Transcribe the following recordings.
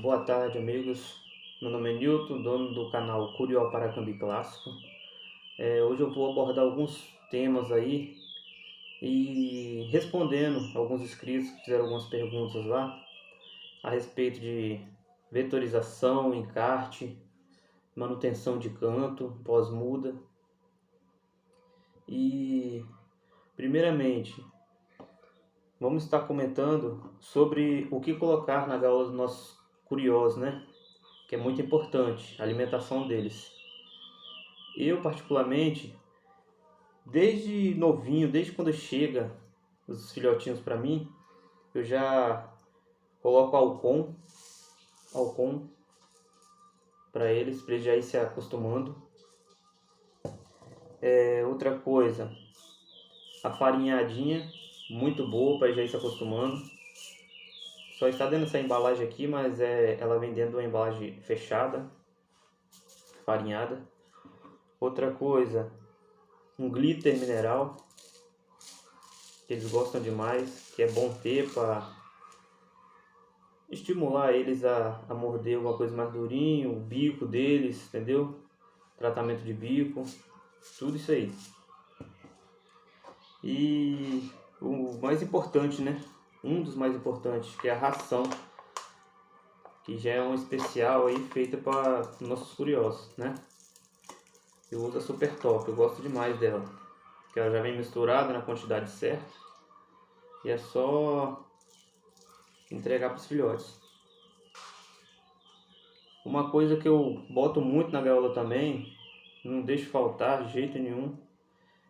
Boa tarde, amigos. Meu nome é Newton, dono do canal Curió Paracambi Clássico. Hoje eu vou abordar alguns temas aí e respondendo alguns inscritos que fizeram algumas perguntas lá a respeito de vetorização, encarte, manutenção de canto, pós-muda. E, primeiramente, vamos estar comentando sobre o que colocar na gaiola dos nossos curiós, né? Que é muito importante, a alimentação deles. Eu, particularmente, desde novinho, desde quando chega os filhotinhos para mim, eu já coloco Alcon para eles já ir se acostumando. Outra coisa, a farinhadinha, muito boa para já ir se acostumando. Só está dentro dessa embalagem aqui, mas ela vem dentro de uma embalagem fechada, farinhada. Outra coisa, um glitter mineral, que eles gostam demais, que é bom ter para estimular eles a morder alguma coisa mais durinho, o bico deles, entendeu? Tratamento de bico, tudo isso aí. E o mais importante, né? Um dos mais importantes, que é a ração, que já é um especial aí feita para nossos curiosos, né? Eu uso a Super Top, eu gosto demais dela, que ela já vem misturada na quantidade certa e é só entregar para os filhotes. Uma coisa que eu boto muito na gaiola também, não deixo faltar de jeito nenhum,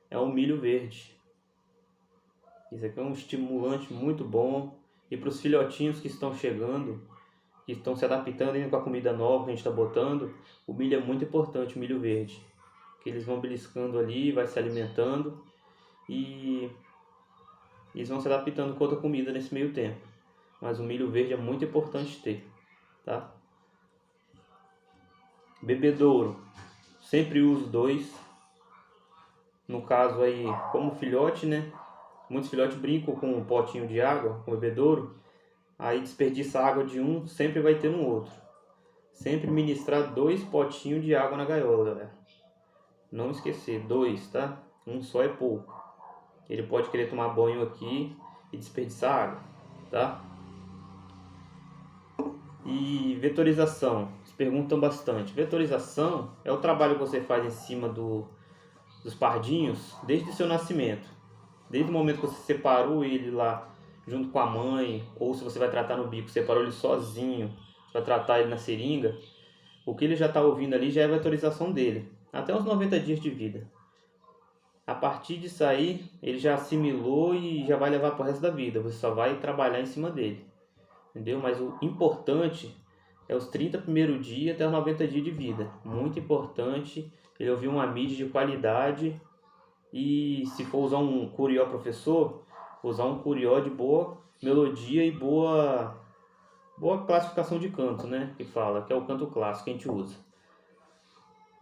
é o milho verde. Isso aqui é um estimulante muito bom. E para os filhotinhos que estão chegando, que estão se adaptando ainda com a comida nova que a gente está botando, o milho é muito importante, o milho verde. Que eles vão beliscando ali, vai se alimentando e eles vão se adaptando com outra comida nesse meio tempo. Mas o milho verde é muito importante ter, tá? Bebedouro, sempre uso 2. No caso aí, como filhote, né? Muitos filhotes brincam com um potinho de água, com o bebedouro, aí desperdiça a água de um, sempre vai ter no outro. Sempre ministrar 2 potinhos de água na gaiola, galera. Não esquecer, 2, tá? Um só é pouco. Ele pode querer tomar banho aqui e desperdiçar água, tá? E vetorização, eles perguntam bastante. Vetorização é o trabalho que você faz em cima dos pardinhos desde o seu nascimento. Desde o momento que você separou ele lá junto com a mãe, ou se você vai tratar no bico, separou ele sozinho para tratar ele na seringa, o que ele já está ouvindo ali já é a vetorização dele, até os 90 dias de vida. A partir disso aí, ele já assimilou e já vai levar para o resto da vida, você só vai trabalhar em cima dele, entendeu? Mas o importante é os 30 primeiros dias até os 90 dias de vida, muito importante ele ouvir uma mídia de qualidade. E se for usar um curió professor, usar um curió de boa melodia e boa classificação de canto, né? Que fala, que é o canto clássico que a gente usa.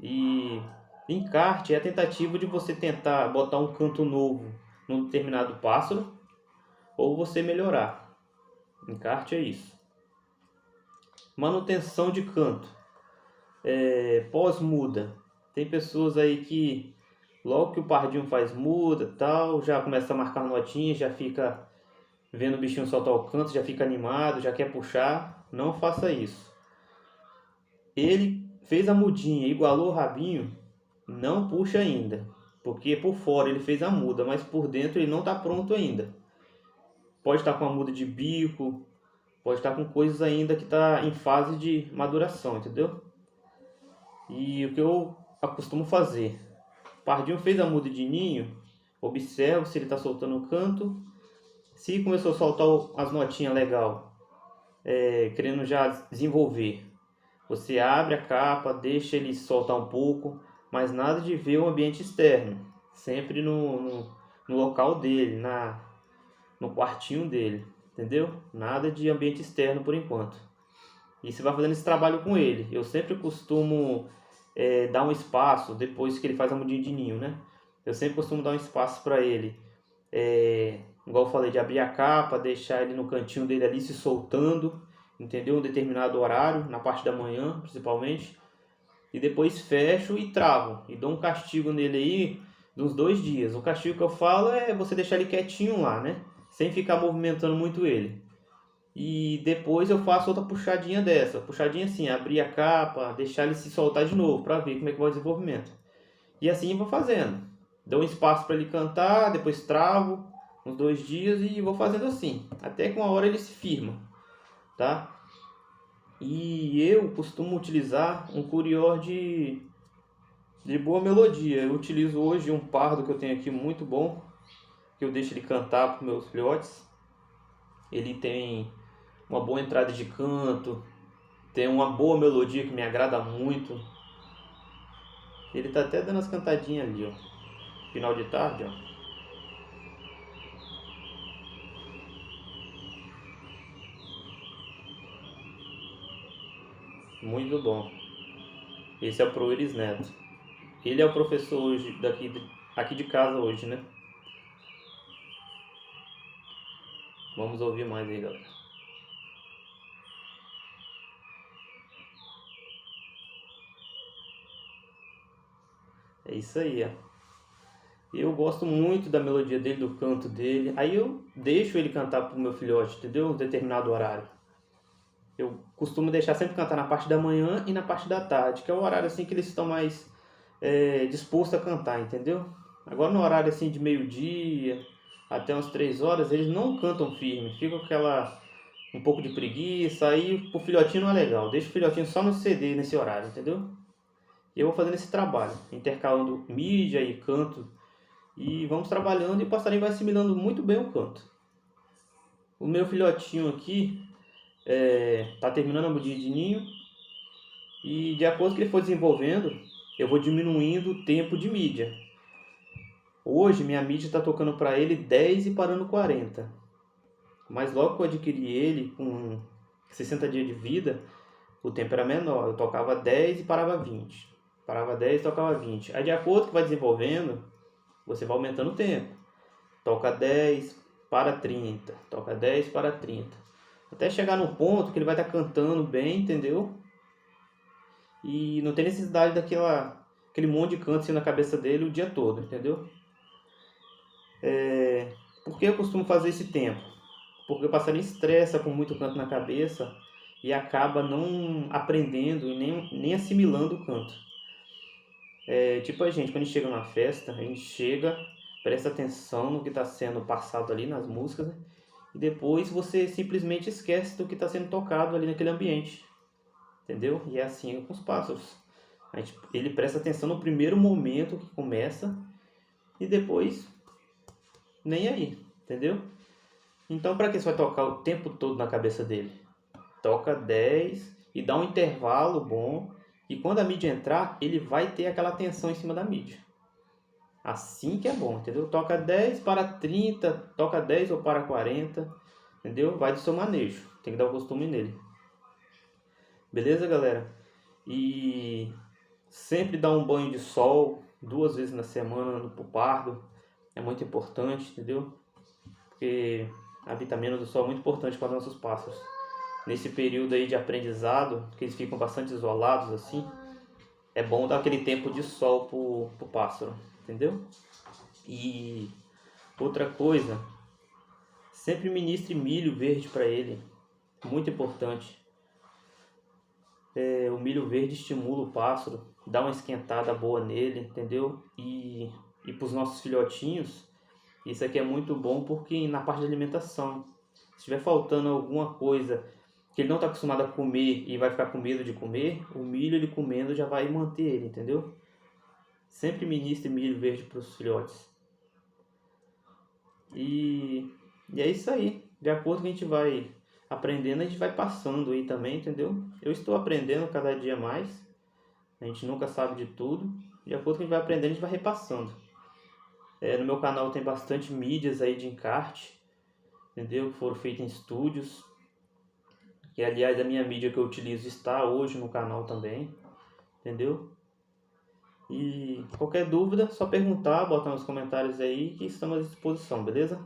E encarte é a tentativa de você tentar botar um canto novo num determinado pássaro ou você melhorar. Encarte é isso. Manutenção de canto. Pós-muda. Tem pessoas aí que logo que o pardinho faz muda, tal, já começa a marcar notinha, já fica vendo o bichinho soltar o canto, já fica animado, já quer puxar. Não faça isso. Ele fez a mudinha, igualou o rabinho, não puxa ainda, porque por fora ele fez a muda, mas por dentro ele não está pronto ainda. Pode estar com a muda de bico, pode estar com coisas ainda que está em fase de maduração, entendeu? E o que eu costumo fazer? O pardinho fez a muda de ninho, observa se ele está soltando o canto. Se começou a soltar as notinhas legal, querendo já desenvolver, você abre a capa, deixa ele soltar um pouco, mas nada de ver o ambiente externo, sempre no local dele, no quartinho dele, entendeu? Nada de ambiente externo por enquanto. E você vai fazendo esse trabalho com ele. Eu sempre costumo dar um espaço depois que ele faz a mudinha de ninho, né? Eu sempre costumo dar um espaço para ele, igual eu falei, de abrir a capa, deixar ele no cantinho dele ali se soltando entendeu? Um determinado horário, na parte da manhã, principalmente. E depois fecho e travo. E dou um castigo nele aí de uns 2 dias. O castigo que eu falo é você deixar ele quietinho lá, né? Sem ficar movimentando muito ele. E depois eu faço outra puxadinha dessa. Puxadinha assim, abrir a capa, deixar ele se soltar de novo para ver como é que vai o desenvolvimento. E assim eu vou fazendo. Dou um espaço para ele cantar, depois travo uns 2 dias e vou fazendo assim. Até que uma hora ele se firma, tá? E eu costumo utilizar um curió de boa melodia. Eu utilizo hoje um pardo que eu tenho aqui muito bom, que eu deixo ele cantar para os meus filhotes. Ele tem uma boa entrada de canto, tem uma boa melodia que me agrada muito. Ele tá até dando as cantadinhas ali, ó. Final de tarde, ó. Muito bom. Esse é o Proeris Neto. Ele é o professor hoje aqui de casa hoje, né? Vamos ouvir mais aí, galera. É isso aí, ó. Eu gosto muito da melodia dele, do canto dele. Aí eu deixo ele cantar pro meu filhote, entendeu? Um determinado horário. Eu costumo deixar sempre cantar na parte da manhã e na parte da tarde, que é o horário assim que eles estão mais dispostos a cantar, entendeu? Agora no horário assim de meio-dia até umas 3 horas, eles não cantam firme, fica com aquela um pouco de preguiça, aí pro filhotinho não é legal. Deixa o filhotinho só no CD nesse horário, entendeu? E eu vou fazendo esse trabalho, intercalando mídia e canto, e vamos trabalhando e o passarinho vai assimilando muito bem o canto. O meu filhotinho aqui tá terminando a mudinha de ninho e de acordo com que ele for desenvolvendo, eu vou diminuindo o tempo de mídia. Hoje minha mídia está tocando para ele 10 e parando 40. Mas logo que eu adquiri ele com 60 dias de vida, o tempo era menor. Eu tocava 10 e parava 20. Parava 10 e tocava 20. Aí de acordo que vai desenvolvendo, você vai aumentando o tempo. Toca 10, para 30. Toca 10, para 30. Até chegar no ponto que ele vai estar cantando bem, entendeu? E não tem necessidade aquele monte de canto assim na cabeça dele o dia todo, entendeu? Por que eu costumo fazer esse tempo? Porque o passarinho estressa com muito canto na cabeça e acaba não aprendendo e nem assimilando o canto. Tipo a gente, quando a gente chega numa festa, a gente chega, presta atenção no que está sendo passado ali nas músicas, né? E depois você simplesmente esquece do que está sendo tocado ali naquele ambiente, entendeu? E é assim com os pássaros. Ele presta atenção no primeiro momento que começa e depois nem aí, entendeu? Então para que você vai tocar o tempo todo na cabeça dele? Toca 10 e dá um intervalo bom. E quando a mídia entrar, ele vai ter aquela atenção em cima da mídia. Assim que é bom, entendeu? Toca 10 para 30, toca 10 ou para 40, entendeu? Vai do seu manejo. Tem que dar o costume nele. Beleza, galera? E sempre dá um banho de sol 2 vezes na semana no pardo. É muito importante, entendeu? Porque a vitamina do sol é muito importante para nossos pássaros. Nesse período aí de aprendizado, que eles ficam bastante isolados assim, é bom dar aquele tempo de sol pro pássaro, entendeu? E outra coisa, sempre ministre milho verde para ele, muito importante. O milho verde estimula o pássaro, dá uma esquentada boa nele, entendeu? E para os nossos filhotinhos, isso aqui é muito bom porque na parte de alimentação, se estiver faltando alguma coisa que ele não está acostumado a comer e vai ficar com medo de comer, o milho ele comendo já vai manter ele, entendeu? Sempre ministre milho verde para os filhotes. E é isso aí. De acordo com que a gente vai aprendendo, a gente vai passando aí também, entendeu? Eu estou aprendendo cada dia mais. A gente nunca sabe de tudo. De acordo com que a gente vai aprendendo, a gente vai repassando. No meu canal tem bastante mídias aí de encarte, entendeu? Que foram feitas em estúdios. Que aliás a minha mídia que eu utilizo está hoje no canal também, entendeu? E qualquer dúvida, só perguntar, botar nos comentários aí que estamos à disposição, beleza?